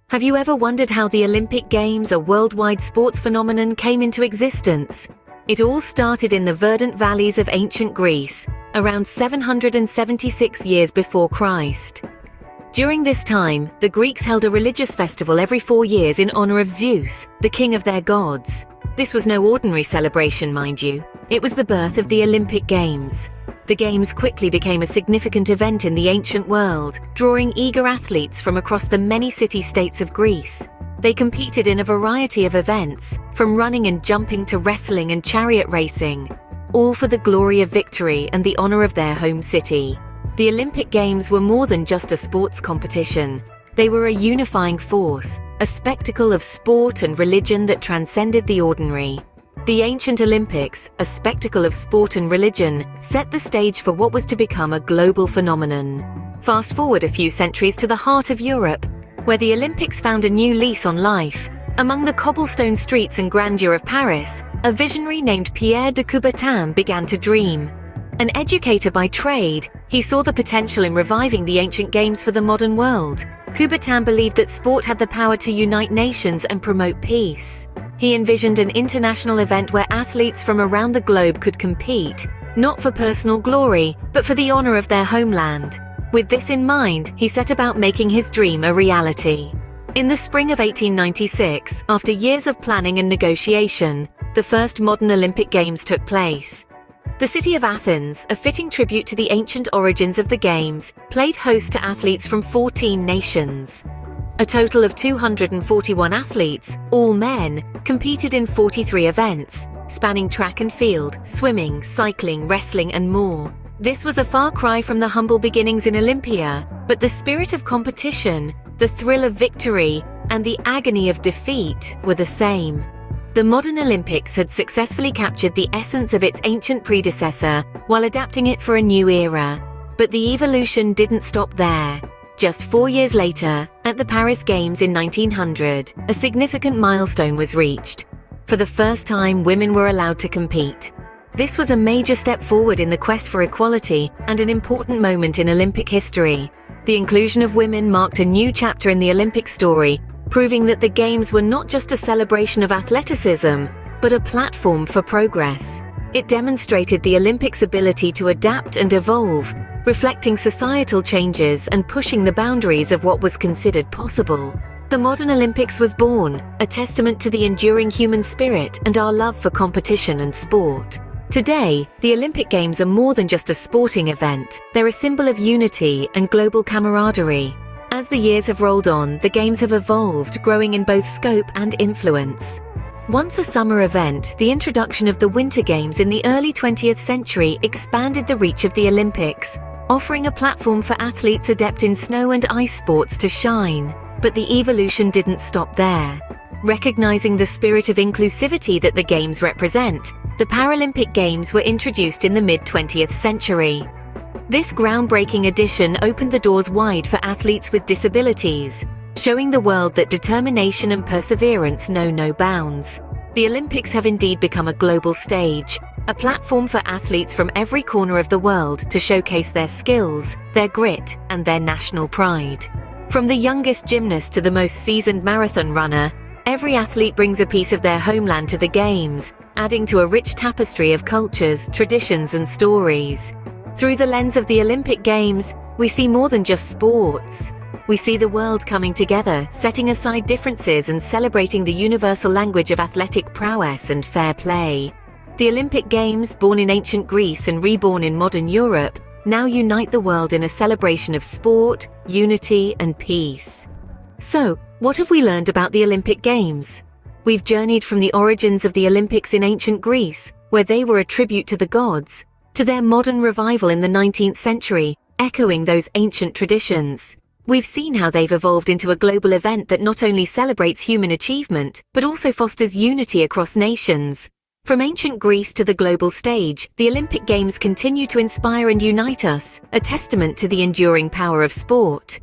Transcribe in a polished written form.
Have you ever wondered how the Olympic Games, a worldwide sports phenomenon, came into existence? It all started in the verdant valleys of ancient Greece, around 776 years before Christ. During this time, the Greeks held a religious festival every 4 years in honor of Zeus, the king of their gods. This was no ordinary celebration, mind you. It was the birth of the Olympic Games. The Games quickly became a significant event in the ancient world, drawing eager athletes from across the many city-states of Greece. They competed in a variety of events, from running and jumping to wrestling and chariot racing, all for the glory of victory and the honor of their home city. The Olympic Games were more than just a sports competition. They were a unifying force, a spectacle of sport and religion that transcended the ordinary. The ancient Olympics, a spectacle of sport and religion, set the stage for what was to become a global phenomenon. Fast forward a few centuries to the heart of Europe, where the Olympics found a new lease on life. Among the cobblestone streets and grandeur of Paris, a visionary named Pierre de Coubertin began to dream. An educator by trade, he saw the potential in reviving the ancient games for the modern world. Coubertin believed that sport had the power to unite nations and promote peace. He envisioned an international event where athletes from around the globe could compete, not for personal glory, but for the honor of their homeland. With this in mind, he set about making his dream a reality. In the spring of 1896, after years of planning and negotiation, the first modern Olympic Games took place. The city of Athens, a fitting tribute to the ancient origins of the Games, played host to athletes from 14 nations. A total of 241 athletes, all men, competed in 43 events, spanning track and field, swimming, cycling, wrestling, and more. This was a far cry from the humble beginnings in Olympia, but the spirit of competition, the thrill of victory, and the agony of defeat were the same. The modern Olympics had successfully captured the essence of its ancient predecessor while adapting it for a new era. But the evolution didn't stop there. Just 4 years later, at the Paris Games in 1900, a significant milestone was reached. For the first time, women were allowed to compete. This was a major step forward in the quest for equality and an important moment in Olympic history. The inclusion of women marked a new chapter in the Olympic story, proving that the Games were not just a celebration of athleticism, but a platform for progress. It demonstrated the Olympics' ability to adapt and evolve, reflecting societal changes and pushing the boundaries of what was considered possible. The modern Olympics was born, a testament to the enduring human spirit and our love for competition and sport. Today, the Olympic Games are more than just a sporting event. They're a symbol of unity and global camaraderie. As the years have rolled on, the Games have evolved, growing in both scope and influence. Once a summer event, the introduction of the Winter Games in the early 20th century expanded the reach of the Olympics, offering a platform for athletes adept in snow and ice sports to shine. But the evolution didn't stop there. Recognizing the spirit of inclusivity that the Games represent, the Paralympic Games were introduced in the mid-20th century. This groundbreaking addition opened the doors wide for athletes with disabilities, showing the world that determination and perseverance know no bounds. The Olympics have indeed become a global stage, a platform for athletes from every corner of the world to showcase their skills, their grit, and their national pride. From the youngest gymnast to the most seasoned marathon runner, every athlete brings a piece of their homeland to the Games, adding to a rich tapestry of cultures, traditions, and stories. Through the lens of the Olympic Games, we see more than just sports. We see the world coming together, setting aside differences and celebrating the universal language of athletic prowess and fair play. The Olympic Games, born in ancient Greece and reborn in modern Europe, now unite the world in a celebration of sport, unity, and peace. So, what have we learned about the Olympic Games? We've journeyed from the origins of the Olympics in ancient Greece, where they were a tribute to the gods, to their modern revival in the 19th century, echoing those ancient traditions. We've seen how they've evolved into a global event that not only celebrates human achievement, but also fosters unity across nations. From ancient Greece to the global stage, the Olympic Games continue to inspire and unite us, a testament to the enduring power of sport.